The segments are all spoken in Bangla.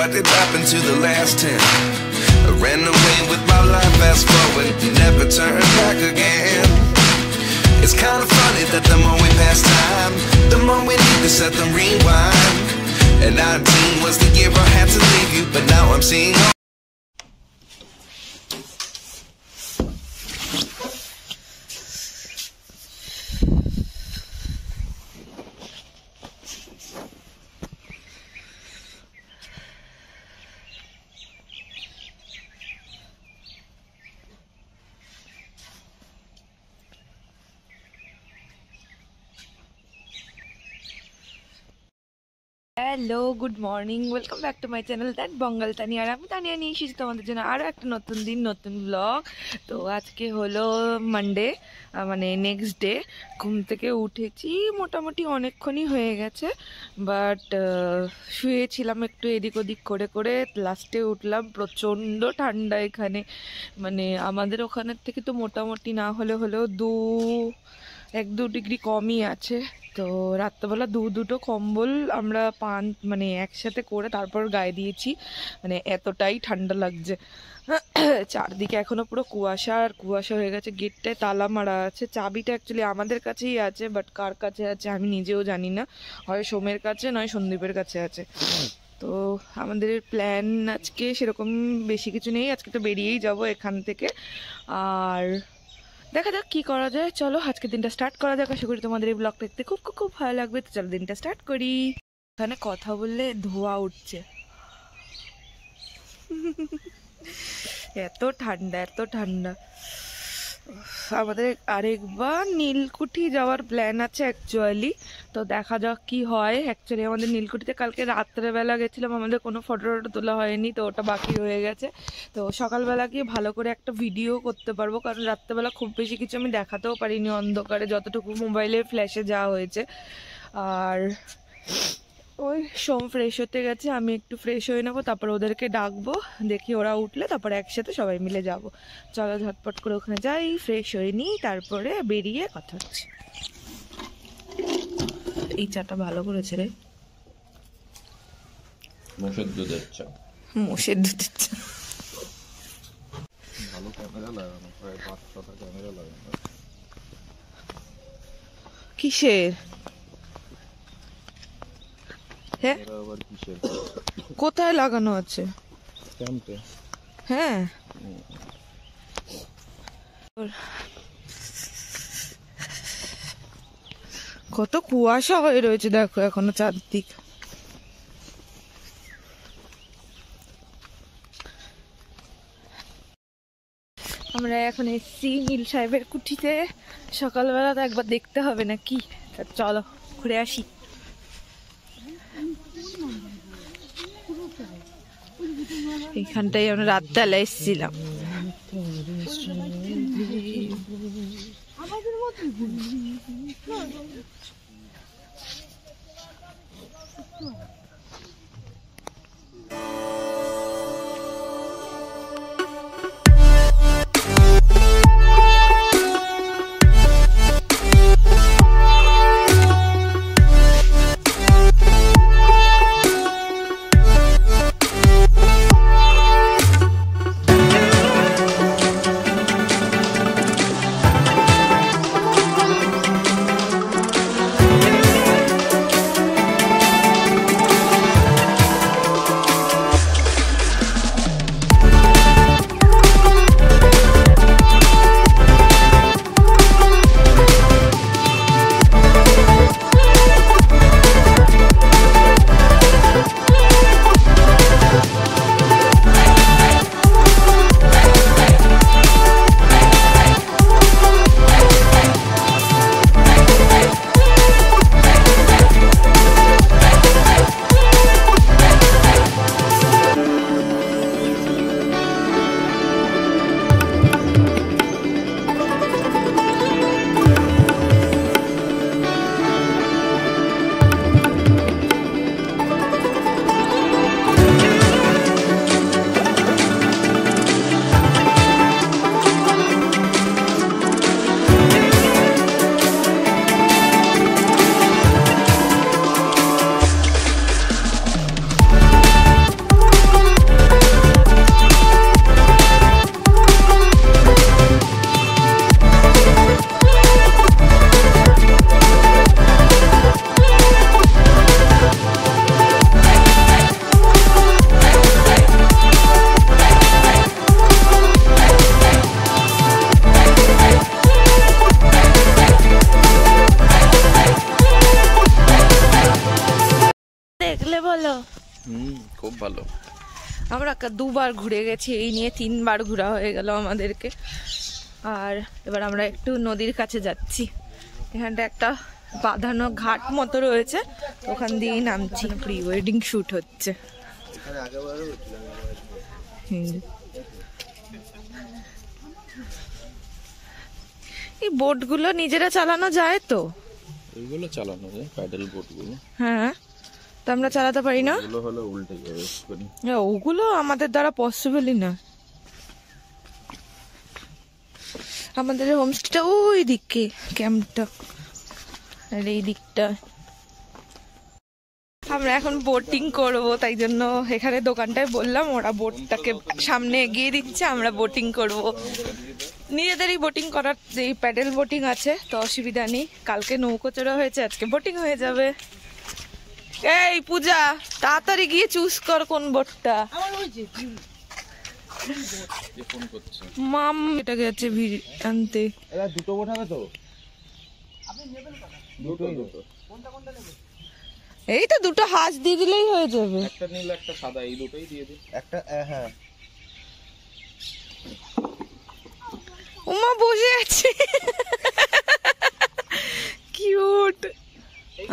what did happen to the last 10? I ran away with my life, fast forward, never turn back again. It's kind of funny that the more we pass time, the more we need to set them rewind. And 19 was the year I had to leave you, but now I'm seeing hello good morning welcome back to my channel that Bangal Tani. আর আমি তানিয়া নিয়ে এসেছি তোমাদের জন্য আরও একটা নতুন দিন নতুন ব্লগ। তো আজকে হলো মানডে, মানে নেক্সট ডে। ঘুম থেকে উঠেছি মোটামুটি অনেকক্ষণই হয়ে গেছে, বাট শুয়েছিলাম একটু এদিক ওদিক করে করে, লাস্টে উঠলাম। প্রচণ্ড ঠান্ডা এখানে, মানে আমাদের ওখানের থেকে তো মোটামুটি না হলেও 1-2 ডিগ্রি কমই আছে। তো রাত্রেবেলা দুটো কম্বল আমরা মানে একসাথে করে তারপর গায়ে দিয়েছি, মানে এতটাই ঠান্ডা লাগছে। চারদিকে এখনো পুরো কুয়াশা আর কুয়াশা হয়ে গেছে। গেটটায় তালা মারা আছে, চাবিটা অ্যাকচুয়ালি আমাদের কাছেই আছে, বাট কার কাছে আছে আমি নিজেও জানি না। হয় সোমের কাছে নয় সন্দীপের কাছে আছে। তো আমাদের প্ল্যান আজকে সেরকম বেশি কিছু নেই, আজকে তো বেরিয়েই যাব এখান থেকে। আর দেখা যাক কী করা যায়। চলো আজকে দিনটা স্টার্ট করা যাক। আশা করি তোমাদের এই ব্লগটা দেখতে খুব খুব খুব ভালো লাগবে। তো চলো দিনটা স্টার্ট করি। এখানে কথা বললে ধোঁয়া উঠছে, এত ঠান্ডা এত ঠান্ডা। আমাদের আরেকবার নীলকুঠি যাওয়ার প্ল্যান আছে অ্যাকচুয়ালি, তো দেখা যাক কি হয়। অ্যাকচুয়ালি আমাদের নীলকুঠিতে কালকে রাত্রেবেলা গেছিলাম, আমাদের কোনো ফটো তোলা হয়নি, তো ওটা বাকি হয়ে গেছে। তো সকালবেলা গিয়ে ভালো করে একটা ভিডিও করতে পারবো, কারণ রাত্রেবেলা খুব বেশি কিছু আমি দেখাতেও পারিনি অন্ধকারে, যতটুকু মোবাইলের ফ্ল্যাশে যাওয়া হয়েছে। আর ওই সোম ফ্রেশ হতে গেছে, আমি একটু ফ্রেশ হয়ে নেবো, তারপর ওদেরকে ডাকবো, দেখি ওরা উঠলে তারপরে একসাথে সবাই মিলে যাব। চলো ঝটপট করে ওখানে যাই, ফ্রেশ হয়ে নিই, তারপরে বেরিয়ে কথা হচ্ছে। এই চাটা ভালো করেছে রে, মোষের দুধের চা। মোষের দুধের চা। ভালো ক্যামেরা লাগানো, প্রায় 5-6টা ক্যামেরা লাগানো। কিসের? হ্যাঁ আবার কিসের? কোথায় লাগানো আছে? ক্যাম্পে। হ্যাঁ কত কুয়াশা হয়ে রয়েছে দেখো এখনো চারদিক। আমরা এখন এসছি নীল সাহেবের কুঠিতে। সকালবেলা তো একবার দেখতে হবে নাকি, চলো ঘুরে আসি। এইখানটাই আমরা রাতবেলা এসেছিলাম। ভালো। আমরা দুবার ঘুরে গেছি, এই নিয়ে 3 বার ঘোরা হয়ে গেল আমাদেরকে। আর এবার আমরা একটু নদীর কাছে যাচ্ছি। এখানটা একটা বাঁধানো ঘাট মতো রয়েছে, ওখান দিয়েই নামছি। প্রি ওয়েডিং শুট হচ্ছে। এই বোটগুলো নিজেরা চালানো যায় তো? এইগুলো চালানো যায়, প্যাডেল বোটগুলো। হ্যাঁ, তো আমরা চালাতে পারি না? ওগুলো হলো উল্টে যাবে। ওগুলো আমাদের দ্বারা পসিবলই না। আমাদের হোমস্টেটা ওই দিকে, ক্যাম্পটা আর এই দিকটা। আমরা এখন বোটিং করব, তাই জন্য এখানে দোকানটায় বললাম, ওরা বোটটাকে সামনে এগিয়ে দিচ্ছে, আমরা বোটিং করব। নিজেদেরই বোটিং করার যেই প্যাডেল বোটিং আছে, তো অসুবিধা নেই। কালকে নৌকো চড়া হয়েছে, আজকে বোটিং হয়ে যাবে। এই পূজা, তাড়াতাড়ি গিয়ে চুজ কর কোন বোটটা। মাম এটা গেছে ভিড় আনতে। এরা দুটো বোট হবে তো? দুটো। এই তো দুটো হাঁস দিয়ে দিলেই হয়ে যাবে। একটা নীল একটা সাদা, এই দুটোই দিয়ে দিই। একটা হ্যাঁ। উমা বসে আছে, কিউট।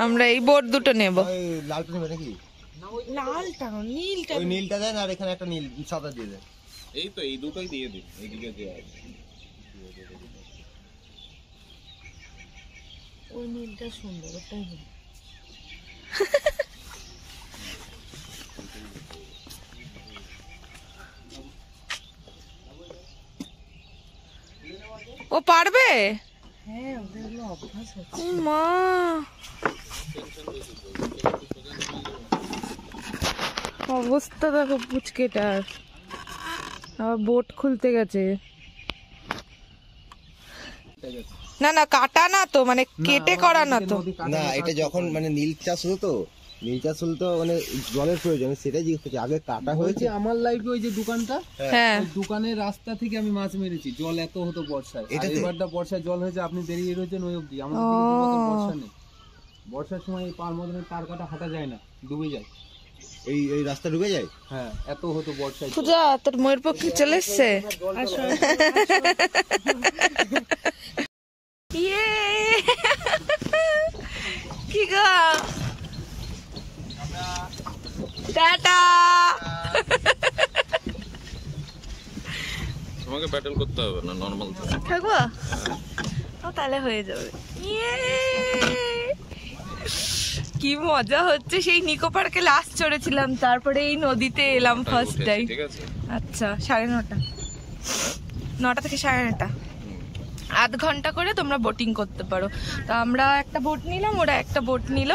আমরা এই বোট দুটো নেব। লালটা নেবে নাকি? লালটা নীলটা, ওই নীলটা দেন, আর এখানে একটা নীল সাদা দিয়ে দেন। এই তো এই দুটোই দিয়ে দিন, এইদিকে দিয়ে আছে। ওই নীলটা সুন্দর, ওটাই হবে। ও পারবে? হ্যাঁ, ওদেরগুলো অভ্যাস আছে। মা অবস্থা দেখো পুচকেটার, আবার বোট খুলতে গেছে। না না, কাটা না তো, মানে কেটে করা না তো? না, এটা যখন মানে নীল চাষ হতো তো, নীল চাষ হলো তো মানে জলের প্রয়োজন, সেটাই জিজ্ঞেস করছি। আগে কাটা হয়েছে আমার লাইফে ওই যে দোকানটা, হ্যাঁ, ওই দোকানের রাস্তা থেকে আমি মাছ মেরেছি। জল এত হতো বর্ষায়, এবারটা বর্ষায় জল হয়েছে, আপনি বেরিয়ে রয়েছেন ওই অব্দি। আমাদের দিকে তো অত বর্ষা নেই। বর্ষার সময় এই পার মধ্যে তার কাটা হাঁটা যায় না, ডুবে যায়। এই রাস্তা ডুবে যায়। হ্যাঁ, এত হতো বর্ষায়। পূজা তোর ময়ের পক্ষে চলে এসছে। ইয়ে কি গো, টাটা। তোমাকে প্যাডেল করতে হবে না, নরমাল থাকবো? ও তাহলে হয়ে যাবে। ইয়ে কি মজা হচ্ছে। সেই নিকো পার্কে লাস্ট চড়েছিলাম, তারপরে এই নদীতে এলাম ফার্স্ট টাইম। ঠিক আছে। আচ্ছা, 9:30, 9টা থেকে 9:30, আধ ঘন্টা করে তোমরা বোটিং করতে পারো। তো আমরা একটা বোট নিলাম, ওরা একটা বোট নিল,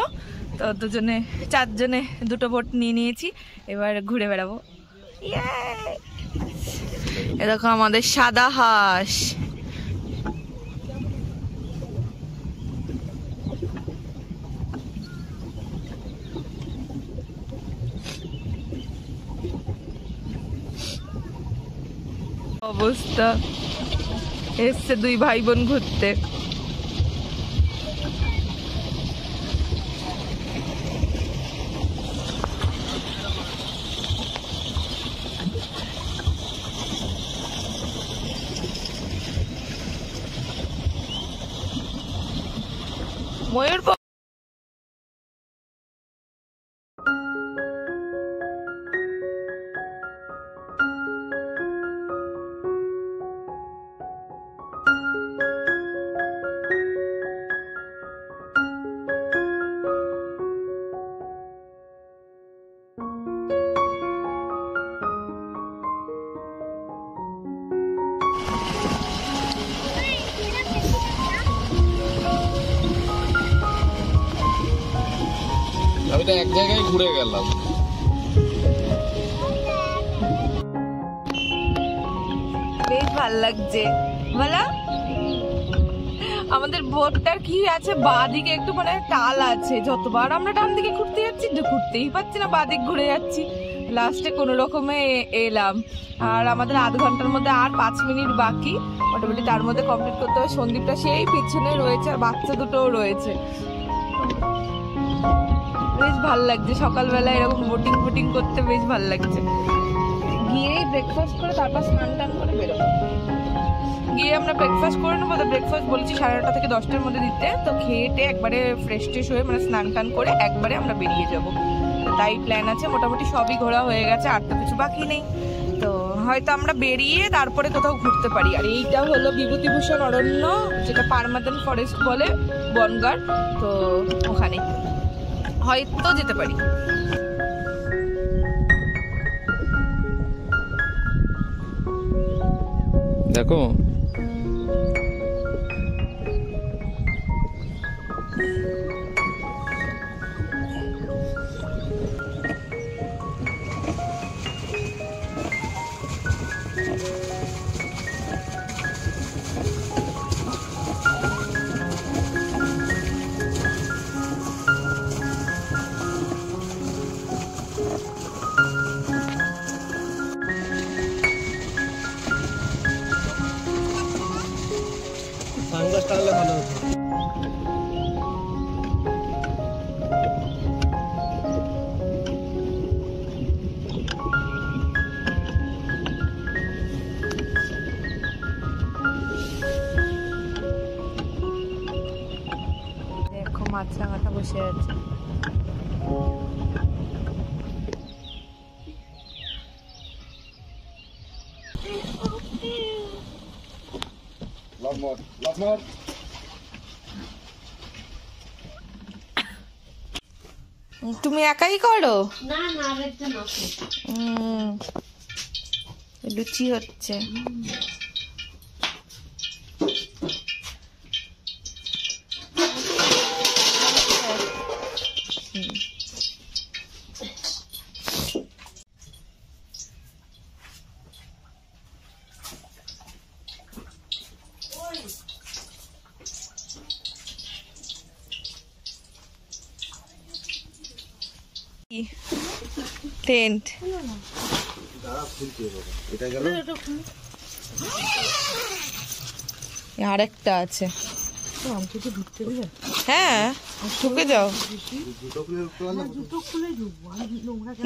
তো দুজনে 4 জনে 2টো বোট নিয়ে নিয়েছি। এবার ঘুরে বেড়াবো। এ দেখো আমাদের সাদা হাঁস। অবস্থা, এসছে 2 ভাই বোন ঘুরতে। ময়ূর আমি তো এক জায়গায় ঘুরে গেলাম। বেশ ভালো লাগছে, বলো? আমাদের বোটটার কি আছে, বাঁদিকে একটু মানে টাল আছে। যতবার আমরা ডান দিকে ঘুরতে যাচ্ছি, ঘুরতেই পারছি না, বাঁদিক ঘুরে যাচ্ছি। লাস্টে কোনো রকমে এলাম। আর আমাদের আধ ঘন্টার মধ্যে আর 5 মিনিট বাকি, মোটামুটি তার মধ্যে কমপ্লিট করতে হবে। সন্দীপটা সেই পিছনে রয়েছে, আর বাচ্চা দুটোও রয়েছে। বেশ ভাল লাগছে সকালবেলা এরকম বোটিং ফোটিং করতে, বেশ ভাল লাগছে। গিয়েই ব্রেকফাস্ট করে তারপর স্নান টান করে বেরোবো। গিয়ে আমরা ব্রেকফাস্ট করে নেবো। তো ব্রেকফাস্ট বলেছি 9:30 থেকে 10টার মধ্যে দিতে। তো খেয়েটে একবারে ফ্রেশ ট্রেশ হয়ে মানে স্নান টান করে একবারে আমরা বেরিয়ে যাব। তাই প্ল্যান আছে। মোটামুটি সবই ঘোরা হয়ে গেছে, আর তো কিছু বাকি নেই। তো হয়তো আমরা বেরিয়ে তারপরে কোথাও ঘুরতে পারি। আর এইটা হলো বিভূতিভূষণ অরণ্য, যেটা পার্মানেন্ট ফরেস্ট বলে, বনগাঁ। তো ওখানে হয়তো যেতে পারি। দেখো সানগ্লাস টানলে ভালো হতো। দেখো মাছরাঙাটা বসে আছে। তুমি একাই করো? না না, আরেকজন আছে। লুচি হচ্ছে। টেন্ট এটা গেল, আরেকটা আছে। হ্যাঁ ঢুকে যাও,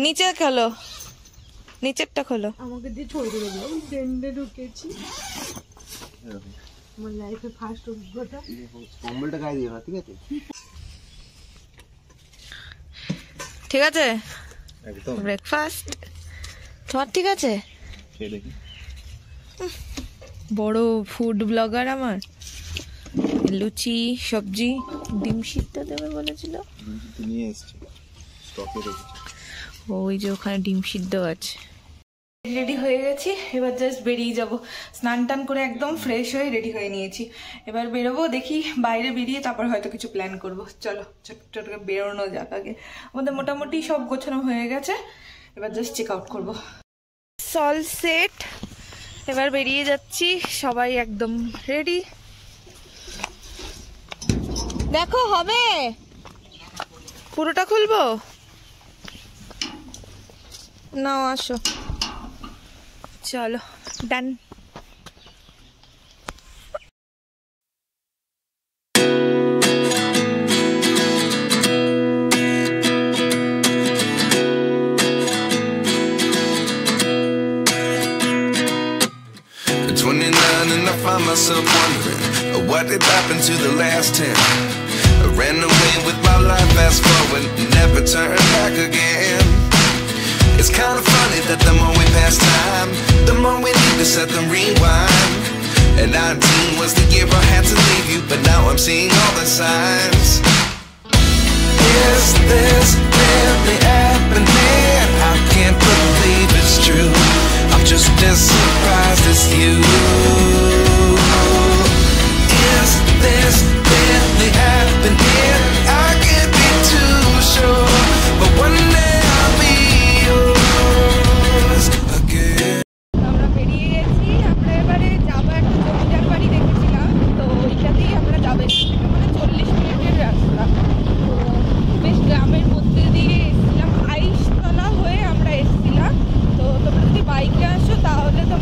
নিচে খোলো, নিচেরটা খোলো। আমাকে দিয়ে ছবি তুলে দিও। আমি ট্রেন্ডে ঢুকেছি, আমার লাইফে ফার্স্ট অভিজ্ঞতা। কম্বলটা গায়ে দিও না, ঠিক আছে? ঠিক আছে, একদম ব্রেকফাস্ট তোমার ঠিক আছে? খেয়ে দেখি। বড় ফুড ব্লগার আমার। লুচি, সবজি, ডিম সিদ্ধ দেবে বলেছিল, নিয়ে এসছি, স্টকে রেখেছি। ওই যে ওখানে ডিম সিদ্ধ আছে। রেডি হয়ে গেছি, এবার জাস্ট বেরিয়ে যাব। স্নান টান করে একদম ফ্রেশ হয়ে রেডি হয়ে নিয়েছি। এবার বেরোবো, দেখি বাইরে বেরিয়ে তারপর হয়তো কিছু প্ল্যান করব। চলো ছোট ছোট করে বেরোনো যাক। আগে আমাদের মোটামুটি সব গোছানো হয়ে গেছে, এবার জাস্ট চেক আউট করবো। সল সেট, এবার বেরিয়ে যাচ্ছি। সবাই একদম রেডি। দেখো হবে, পুরোটা খুলবো? নাও আসো, চলো ডান। And I find myself wondering what did happen to the last 10. I ran away with my life, fast forward, never turn back again. It's kind of funny that the more we pass time, the more we need to set the rewind. And 19 was the year I had to leave you, but now I'm seeing all the signs. Is this really happening? I can't believe it's true. I'm just as surprised as you. Is this really happening? I can't be too sure, but one day I'll be yours again. আমরা বেরিয়ে গেছি। আমরা এবারে যাবো একটা জমিদার বাড়ি দেখেছিলাম, তো ওইটাতেই আমরা যাবো। এখান থেকে মানে 40 মিনিটের রাস্তা। তো বেশ গ্রামের মধ্যে দিয়ে এসেছিলাম, 22 তলা হয়ে আমরা এসেছিলাম। তো তোমরা যদি বাইকে আসো তাহলে তো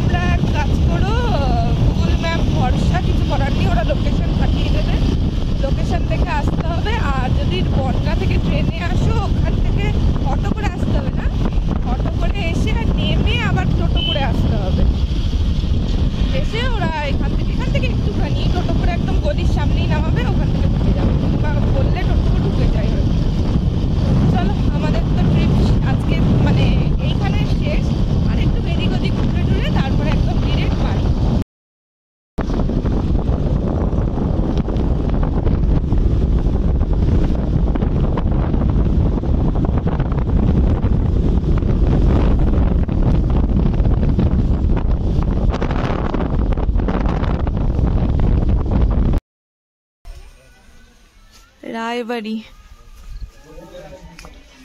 রায়বাড়ি।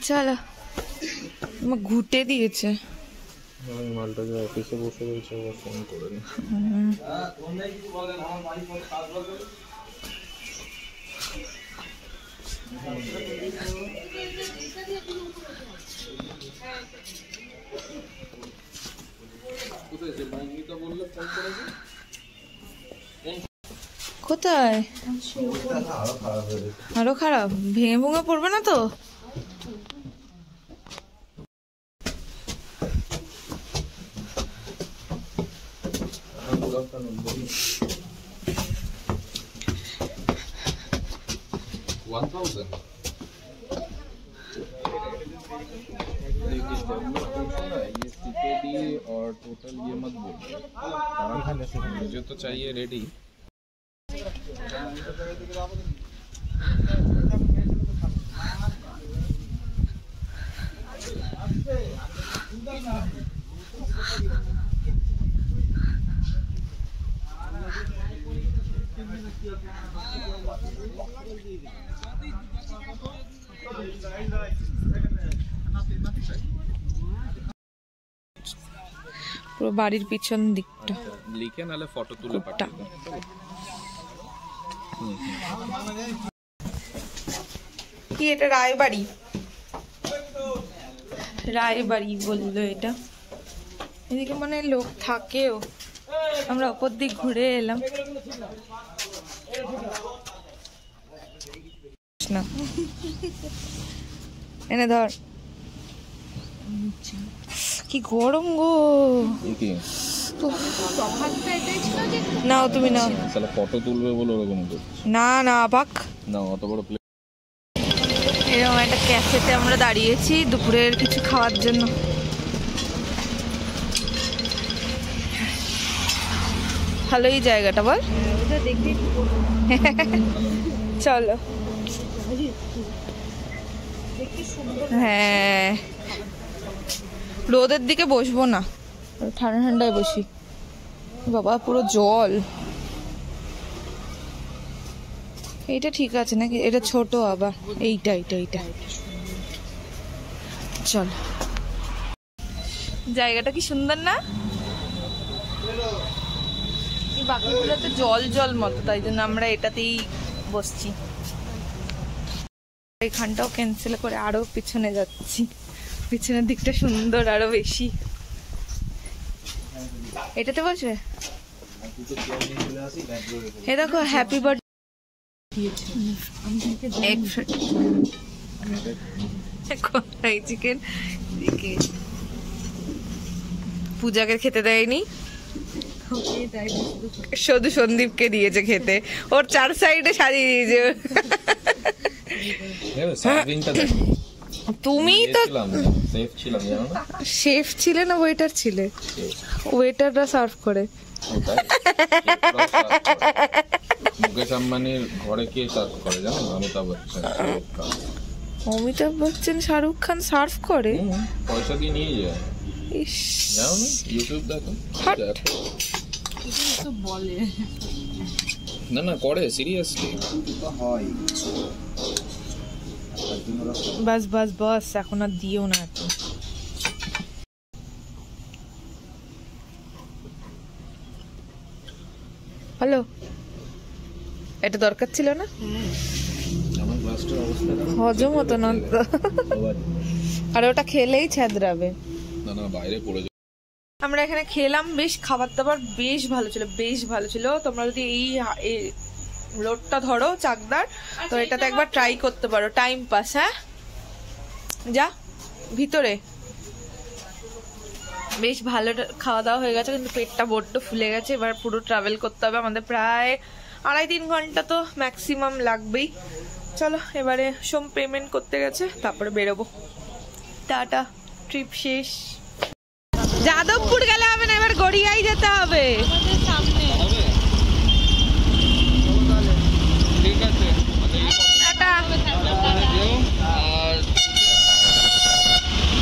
চলো, আমার ঘুটে দিয়েছে। মালটাকে অফিসে বসে রয়েছে, ফোন করে নি। কোথায়? আরো খারাপ, ভেঙে ভেঙে পড়বে না তো? और टोटल ये मत बोलिए, मुझे तो चाहिए रेडी। পুরো বাড়ির পিছন দিকটা লিখে নালে ফটো তুলে পাঠিয়ে দাও। কি এটা? রায়বাড়ি, রায়বাড়ি বললো এটা। এদিকে মানে লোক থাকেও। আমরা ওপর দিক ঘুরে এলাম না। এনে ধর, কি গরম গো। নাও তুমি নাও। তাহলে ফটো তুলবে বলে ওরকম না না বাক না, অত বড় প্লেট। এরকম একটা ক্যাফেতে আমরা দাঁড়িয়েছি দুপুরের কিছু খাওয়ার জন্য। ভালোই জায়গাটা, বল। চলো। হ্যাঁ, রোদের দিকে বসবো না, ঠান্ডা ঠান্ডায় বসি। বাবা পুরো জল। এইটা ঠিক আছে নাকি? এটা ছোট আবার। এইটা এইটা এইটা। চল, জায়গাটা কি সুন্দর না? বাকিগুলোতে জল জল মতো, তাই জন্য আমরা এটাতেই বসছি। এইখানটাও ক্যান্সেল করে আরো পিছনে যাচ্ছি। পিছনের দিকটা সুন্দর আরো বেশি। এটাতে বসবে? এ দেখো, হ্যাপি বার্থডে। চিকেন পূজাকে খেতে দেয়নি, শুধু সন্দীপকে দিয়েছে খেতে। ওর চার সাইডে সাজিয়ে দিয়েছে। তুমি তো শেফ ছিলে না ওয়েটার ছিলে? ওয়েটাররা সার্ভ করে। মুকেশ আম্বানির ঘরে কে সার্ভ করে জানো? অমিতাভ বচ্চন। অমিতাভ বচ্চন শাহরুখ খান সার্ভ করে? পয়সা দিয়ে নিয়ে যায়। ইস, জানো না? ইউটিউব দেখো। বলে না না, করে সিরিয়াসলি। হয়। বাস বাস বাস, এখন আর দিও না এত। হ্যালো, এটা দরকার ছিল না? আমার গ্লাসটার অবস্থাটা হজম হতো না তো। আর ওটা খেলেই ছেদরাবে। না না, বাইরে পড়ে যায়। আমরা এখানে খেলাম, বেশ খাবার দাবার বেশ ভালো ছিল, বেশ ভালো ছিল। তোমরা যদি এই রোডটা ধরো চাকদার, তো এটাতে একবার ট্রাই করতে পারো। Time pass. হ্যাঁ, যা ভিতরে। বেশ ভালো খাওয়া দাওয়া হয়ে গেছে, কিন্তু পেটটা বড্ড ফুলে গেছে। এবার পুরো ট্রাভেল করতে হবে আমাদের, প্রায় 2.5-3 ঘন্টা তো ম্যাক্সিমাম লাগবেই। চলো, এবারে সোম পেমেন্ট করতে গেছে, তারপরে বেরোবো। টাটা, ট্রিপ শেষ। যাদবপুর গেলে হবে না, এবার গড়িয়াই যেতে হবে। ঠিক আছে, টাটা। আর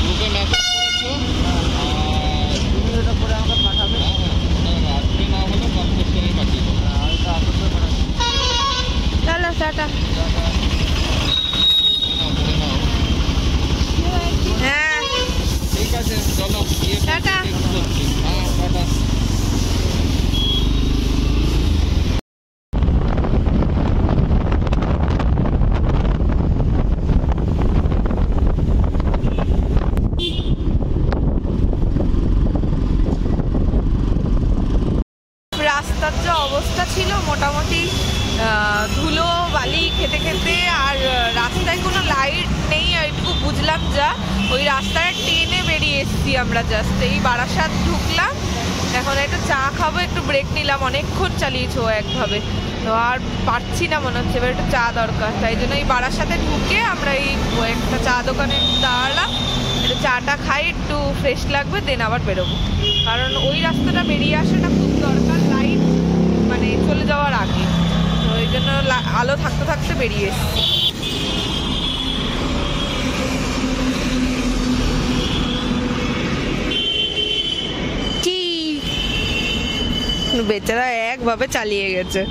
গ্রুপে মেসেজ করেছো, আর আজকে না হলে কালকের সময় পাঠিয়ে দেবো। চলো, টাটা। ছিল মোটামুটি ধুলো বালি খেতে খেতে, আর রাস্তায় কোনো লাইট নেই এইটুকু বুঝলাম যা। ওই রাস্তায় টেনে বেরিয়ে এসেছি আমরা, জাস্ট এই বারাসাত ঢুকলাম। এখন একটু চা খাবো, একটু ব্রেক নিলাম, অনেকক্ষণ চালিয়েছো একভাবে, তো আর পারছি না মনে হচ্ছে, এবার একটু চা দরকার। তাই জন্য এই বারাসাতে ঢুকে আমরা এই একটা চা দোকানে দাঁড়ালাম, একটু চাটা খাই, একটু ফ্রেশ লাগবে, দেন আবার বেরোবো। কারণ ওই রাস্তাটা বেরিয়ে আসাটা খুব দরকার, লাইট মানে চলে যাওয়ার আগে, তো ওই জন্য আলো থাকতে থাকতে বেরিয়ে এসেছি। বেচারা একভাবে চালিয়ে গেছে।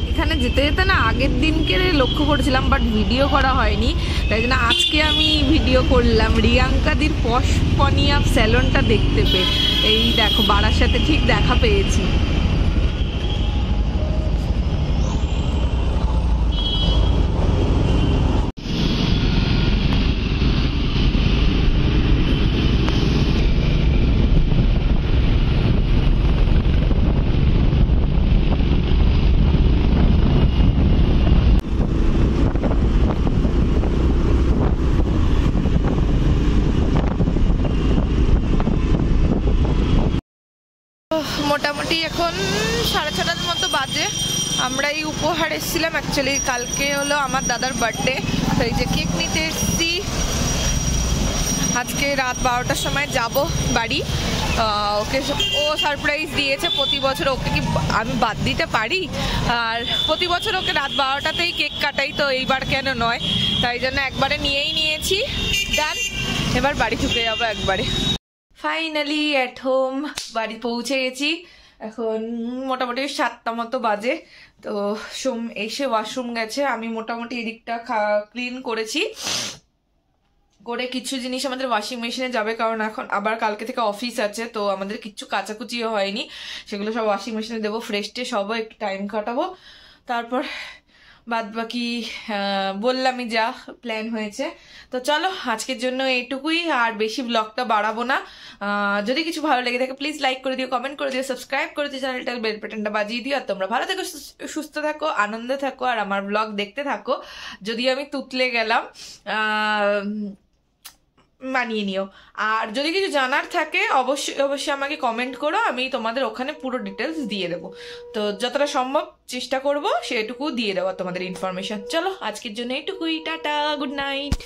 এখানে যেতে যেতে না আগের দিনকে লক্ষ্য করেছিলাম, বাট ভিডিও করা হয়নি, তাই জন্য আজকে আমি ভিডিও করলাম রিয়াঙ্কাদির পশ পনি আপ স্যালনটা দেখতে পেয়ে। এই দেখো বারাসাতে ঠিক দেখা পেয়েছি। মোটামুটি এখন 6:30 মতো বাজে। আমরা এই উপহার এসেছিলাম, অ্যাকচুয়ালি কালকে হলো আমার দাদার বার্থডে, তো এই যে কেক নিতে এসেছি। আজকে রাত 12টার সময় যাব বাড়ি। ওকে ও সারপ্রাইজ দিয়েছে প্রতি বছর, ওকে কি আমি বাদ দিতে পারি? আর প্রতি বছর ওকে রাত 12টাতেই কেক কাটাই, তো এইবার কেন নয়, তাই জন্য একবারে নিয়েই নিয়েছি। ডান, এবার বাড়ি ঢুকে যাবো একবারে। ফাইনালি অ্যাট হোম, বাড়ি পৌঁছে গেছি। এখন মোটামুটি 7টা মতো বাজে। তো সোম এসে ওয়াশরুম গেছে, আমি মোটামুটি এদিকটা ক্লিন করেছি, করে কিছু জিনিস আমাদের ওয়াশিং মেশিনে যাবে, কারণ এখন আবার কালকে থেকে অফিস আছে, তো আমাদের কিচ্ছু কাচাকুচিও হয়নি, সেগুলো সব ওয়াশিং মেশিনে দেবো, ফ্রেশ ট্রেশ হবো, একটু টাইম কাটাবো, তারপর বাদ বাকি বললামই যা প্ল্যান হয়েছে। তো চলো আজকের জন্য এইটুকুই, আর বেশি ব্লগটা বাড়াবো না। যদি কিছু ভালো লেগে থাকে প্লিজ লাইক করে দিও, কমেন্ট করে দিও, সাবস্ক্রাইব করে দিও, চ্যানেলটা বেল বাটনটা বাজিয়ে দিও। আর তোমরা ভালো থাকো, সুস্থ থাকো, আনন্দে থাকো, আর আমার ব্লগ দেখতে থাকো। যদি আমি তুতলে গেলাম মানিয়ে নিও, আর যদি কিছু জানার থাকে অবশ্যই অবশ্যই আমাকে কমেন্ট করো, আমি তোমাদের ওখানে পুরো ডিটেলস দিয়ে দেবো। তো যতটা সম্ভব চেষ্টা করবো সেটুকু দিয়ে দেওয়া তোমাদের ইনফরমেশন। চলো আজকের জন্য এইটুকুই, টাটা, গুড নাইট।